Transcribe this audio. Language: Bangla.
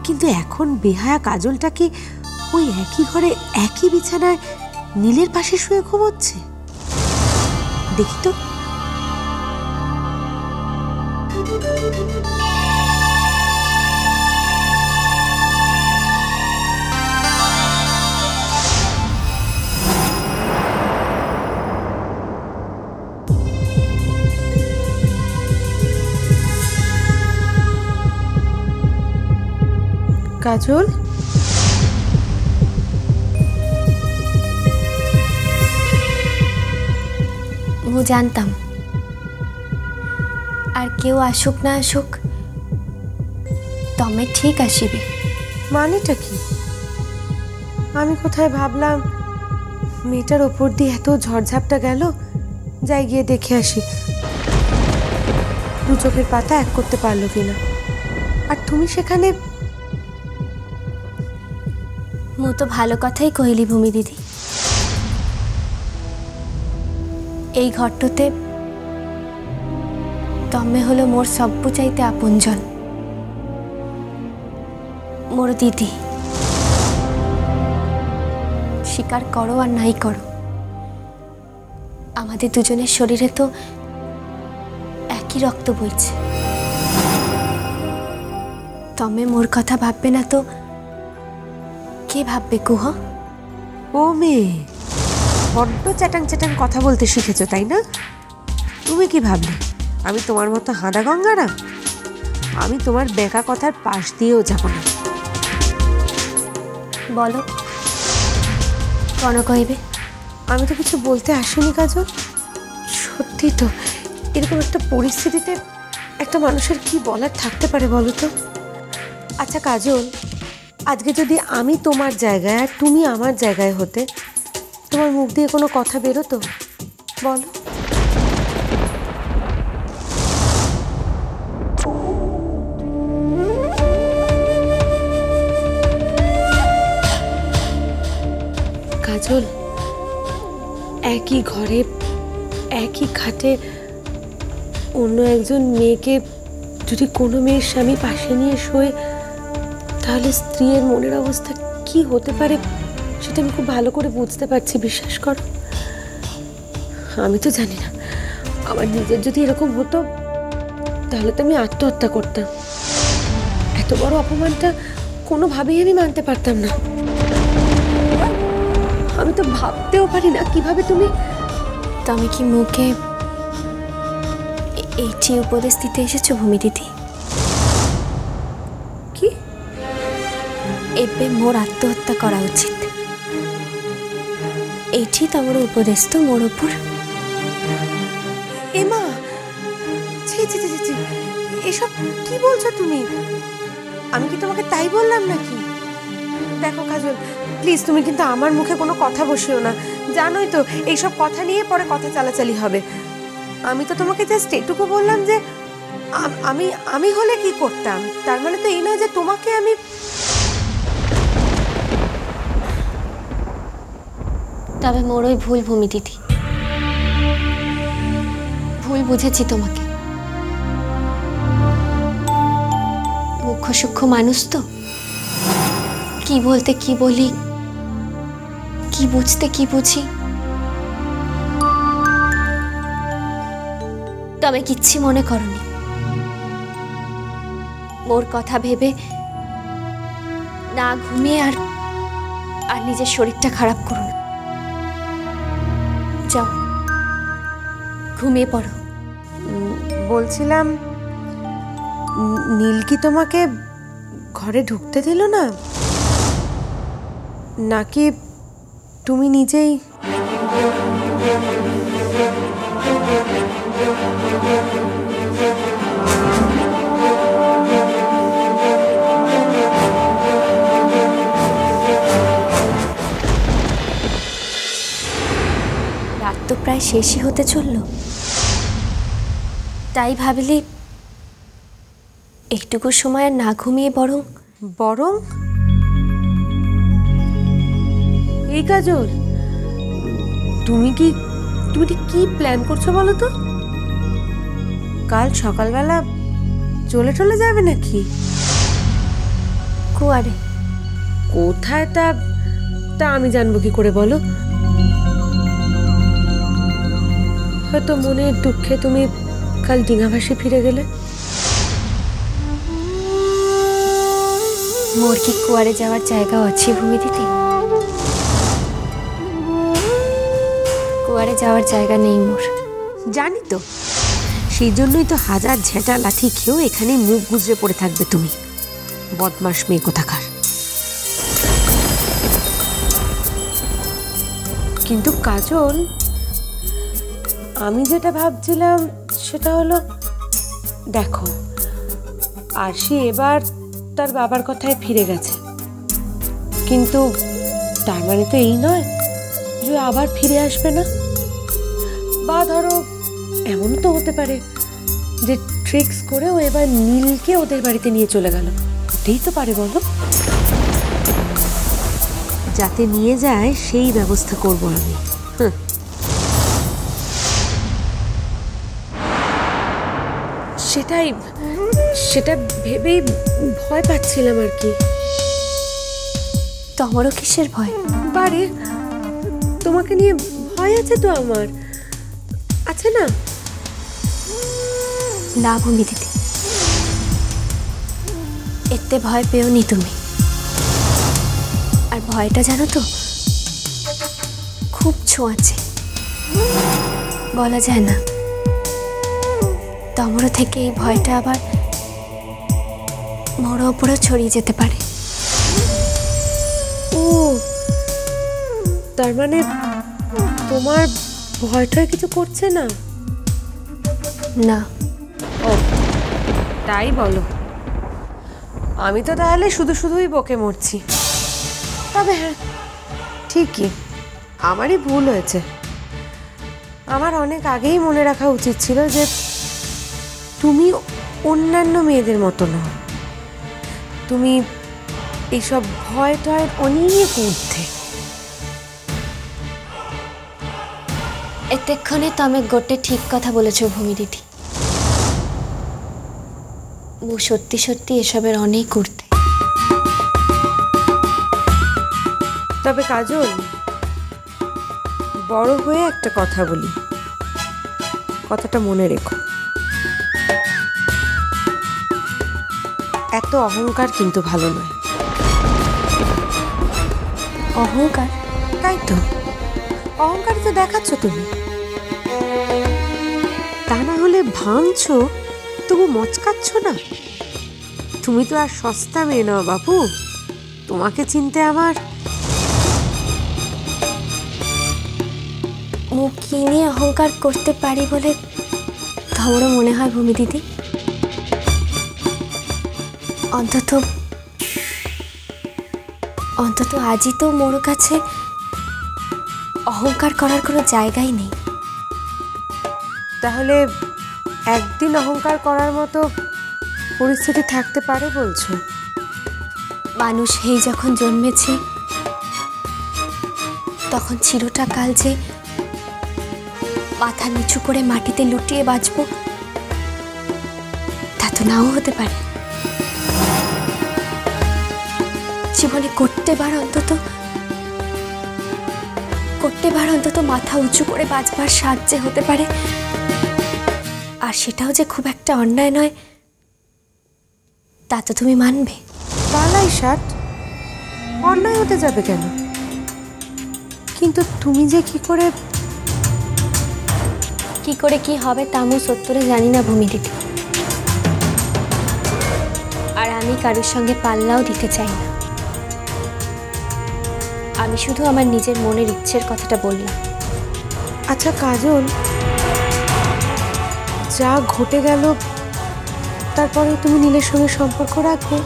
কিন্তু এখন বেহায়া কাজলটা কি ওই একই ঘরে একই বিছানায় নীলের পাশে শুয়ে ঘুমোচ্ছে? দেখি তো। কাজল, ମୁଁ ଜାଣତାম আর কেউ আসুক না আসুক তমে ঠিক আসিবে। মানেটা কি? আমি কোথায় ভাবলাম মেয়েটার ওপর দিয়ে এত ঝড়ঝাপটা গেল, যাই গিয়ে দেখে আসি দু চোখের পাতা এক করতে পারলো কিনা। আর তুমি সেখানে। ମୁଁ তো ভালো কথাই কহিলি ভূমি দিদি। এই ঘরটাতে তমে হলো মোর সবু চাইতে আপনজন, মোর দিদি। স্বীকার করো আর নাই করো, আমাদের দুজনের শরীরে তো একই রক্ত বইছে। তমে মোর কথা ভাববে না তো কে ভাববে কুহ? ও মেয়ে, বড্ড চ্যাটাং চ্যাটাং কথা বলতে শিখেছো তাই না? তুমি কি ভাবলে আমি তোমার মতো হাঁদা গঙ্গারাম? আমি তোমার বেকা কথার পাশ দিয়েও যাব না। বলো কোন কইবে? আমি তো কিছু বলতে আসিনি কাজল। সত্যি তো, এরকম একটা পরিস্থিতিতে একটা মানুষের কি বলার থাকতে পারে বলো তো? আচ্ছা কাজল, আজকে যদি আমি তোমার জায়গায় আর তুমি আমার জায়গায় হতে, তোমার মুখ দিয়ে কোনো কথা বেরোতো? বলো। কাজল, একই ঘরে একই খাটে অন্য একজন মেয়েকে যদি কোনো মেয়ের স্বামী পাশে নিয়ে শোয়, তাহলে স্ত্রীর মনের অবস্থা কি হতে পারে সেটা আমি খুব ভালো করে বুঝতে পারছি, বিশ্বাস করো। আমি তো জানি না, আমার নিজের যদি এরকম হতো তাহলে তো আমি আত্মহত্যা করতাম। এত বড় অপমানটা কোনোভাবেই আমি মানতে পারতাম না। আমি তো ভাবতেও পারি না কিভাবে তুমি কি মুখে এইটি উপদেশ দিতে এসেছো ভূমি দিদি? কি? এবে মোর আত্মহত্যা করা উচিত, এইটি তোমার উপদেশ তো মোর উপর। এমা, ছি ছি ছি ছি, এসব কি বলছো তুমি? আমি কি তোমাকে তাই বললাম নাকি? দেখো কাজল, প্লিজ তুমি কিন্তু আমার মুখে কোনো কথা বসিও না। জানোই তো এইসব কথা নিয়ে পরে কথা চালাচালি হবে। আমি তো তোমাকে জাস্ট এটুকু বললাম যে আমি আমি হলে কি করতাম, তার মানে তো এই নয় যে তোমাকে আমি। তবে মোর ওই ভুল ভূমি দিদি, ভুল বুঝেছি তোমাকে। মুখ্য সূক্ষ্ম মানুষ তো, কি বলতে কি বলি, কি বুঝতে কি বুঝি। তবে কিচ্ছি মনে করনি, মোর কথা ভেবে না ঘুমিয়ে আর নিজের শরীরটা খারাপ করো না। যাও ঘুমিয়ে পড়ো। বলছিলাম, নীল কি তোমাকে ঘরে ঢুকতে দিল না, নাকি তুমি নিজেই? রাত তো প্রায় শেষই হতে চলল, তাই ভাবলি একটুকু সময় আর না ঘুমিয়ে বরং বরং এই কাজল, তুমি কি প্ল্যান করছো বলো তো? কাল সকালবেলা চলে যাবে নাকি? কুয়ারে। কোথায় তা তা আমি জানবো কি করে বলো? হয়তো মনের দুঃখে তুমি কাল ডিঙাভাসি ফিরে গেলে। মোর কি কুয়ারে যাওয়ার জায়গা আছে ভূমি দিদি? কুয়ারে যাওয়ার জায়গা নেই মোর। জানি তো, সেই জন্যই তো হাজার ঝেঁটা লাঠি খেয়েও এখানে মুখ গুজরে পড়ে থাকবে তুমি, বদমাস মেয়ে কোথাকার। কিন্তু কাজল, আমি যেটা ভাবছিলাম সেটা হলো, দেখো আরশি এবার তার বাবার কথায় ফিরে গেছে, কিন্তু তার মানে তো এই নয় যে আবার ফিরে আসবে না। বা ধরো এমন তো হতে পারে যে ট্রিক্স করে ও এবার নীলকে ওদের বাড়িতে নিয়ে চলে গেল। হতেই তো পারে, বলো? যাতে নিয়ে যায় সেই ব্যবস্থা করব আমি। সেটা ভেবেই ভয় পাচ্ছিলাম আর কি। তোমারও কিসের ভয়? বারে, তোমাকে নিয়ে ভয় আছে তো আমার, আছে না? না ভূমি দিদি, এতে ভয় পেও নি তুমি। আর ভয়টা জানো তো খুব ছোঁয়াচে, বলা যায় না। তোমারও থেকে এই ভয়টা আবার মোর ওপরেও ছড়িয়ে যেতে পারে। ও, তার মানে তোমার ভয়টা কিছু করছে না? না। ও, তাই বলো? আমি তো তাহলে শুধু শুধুই বকে মরছি। তবে হ্যাঁ, ঠিকই, আমারই ভুল হয়েছে। আমার অনেক আগেই মনে রাখা উচিত ছিল যে তুমি অন্যান্য মেয়েদের মতো নও। তুমি এইসব ভয় টয় অনেক ঊর্ধ্বে। এতক্ষণে তুমি গোটে ঠিক কথা বলেছ ভূমি দিদি। ও সত্যি সত্যি এসবের অনেক ঊর্ধ্বে। তবে কাজল, বড় হয়ে একটা কথা বলি, কথাটা মনে রেখো। এত অহংকার কিন্তু ভালো নয়। অহংকার? তাই তো, অহংকার তো দেখাচ্ছ তুমি। তা না হলে ভাঙছো তবু মচকাচ্ছ না। তুমি তো আর সস্তা মেয়ে নাও বাবু, তোমাকে চিনতে আমার। মুখ কি নিয়ে অহংকার করতে পারি বলে তোমারও মনে হয় ভূমি দিদি? অন্তত আজই তো মোর কাছে অহংকার করার কোনো জায়গাই নেই। তাহলে একদিন অহংকার করার মতো পরিস্থিতি থাকতে পারে বলছো? মানুষ হেই যখন জন্মেছি তখন চিরটা কাল যে মাথা নিচু করে মাটিতে লুটিয়ে বাঁচব তা তো নাও হতে পারে। জীবনে করতে বার অন্তত মাথা উঁচু করে বাঁচবার সাহায্য হতে পারে। আর সেটাও যে খুব একটা অন্যায় নয় তা তো তুমি মানবে। বালাই ষাট, অন্যায় হতে যাবে কেন? কিন্তু তুমি যে কি করে কি হবে তা আমি সত্তরে জানি না ভূমি দিদি। আর আমি কারোর সঙ্গে পাল্লাও দিতে চাই না। আমি শুধু আমার নিজের মনের ইচ্ছের কথাটা বললাম। আচ্ছা কাজল, যা ঘটে গেল তারপরে তুমি নীলের সঙ্গে সম্পর্ক রাখবে?